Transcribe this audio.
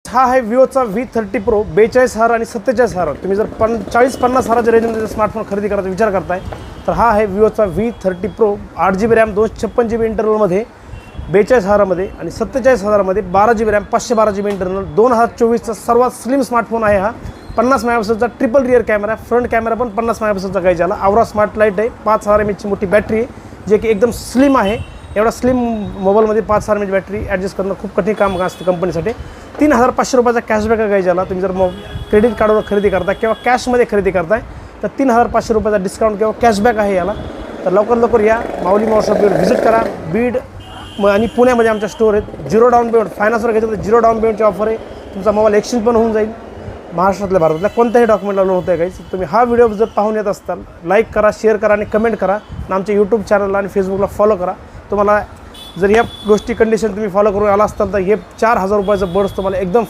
हा आहे विवोचा V30 Pro 42,000 आणि 47,000. तुम्ही जर 40-50,000च्या रेंजमध्ये स्मार्टफोन खरेदी करायचा विचार करताय तर हा आहे विवोचा V30 Pro 8GB RAM 256GB इंटरनलमध्ये 42,000मध्ये आणि 47,000मध्ये 12GB रॅम 512GB इंटरनल. 2024चा सर्वात स्लिम स्मार्टफोन आहे हा. 50 मेगापिक्सलचा triple rear camera, front camera पण 50 मेगापिक्सलचा काही झाला. आवरा स्मार्ट लाईट आहे, 5000 mAh ची मोठी बॅटरी आहे जे की एकदम स्लिम आहे. एवढा स्लिम मोबाईलमध्ये 5000 mAh बॅटरी ॲडजस्ट करणं खूप कठीण काम असतं कंपनीसाठी. 3,500 रुपयाचा कॅशबॅक काही झाला. तुम्ही जर क्रेडिट कार्डवर खरेदी करता किंवा कॅशमध्ये खरेदी करताय तर 3,500 रुपयाचा डिस्काउंट किंवा कॅशबॅक आहे याला. तर लवकर या माऊली मोबाईल शॉपवर व्हिजिट करा. बीड आणि पुण्यामध्ये आमच्या स्टोर आहेत. 0 डाऊन पेमेंट फायनान्सवर घ्यायचं तर 0 डाऊन पेमेंटची ऑफर आहे. तुमचा मोबाईल एक्सचेंज पण होऊन जाईल. महाराष्ट्रातल्या भारतातल्या कोणत्याही डॉक्युमेंटला लोन होतं आहे काहीच. तुम्ही हा व्हिडिओ जर पाहून येत असताल लाईक करा, शेअर करा आणि कमेंट करा आणि आमच्या यूट्यूब चॅनलला आणि फेसबुकला फॉलो करा. तुम्हाला जर या गोष्टी कंडिशन तुम्ही फॉलो करून आला असताल तर हे 4,000 रुपयाचं बर्ड्स तुम्हाला एकदम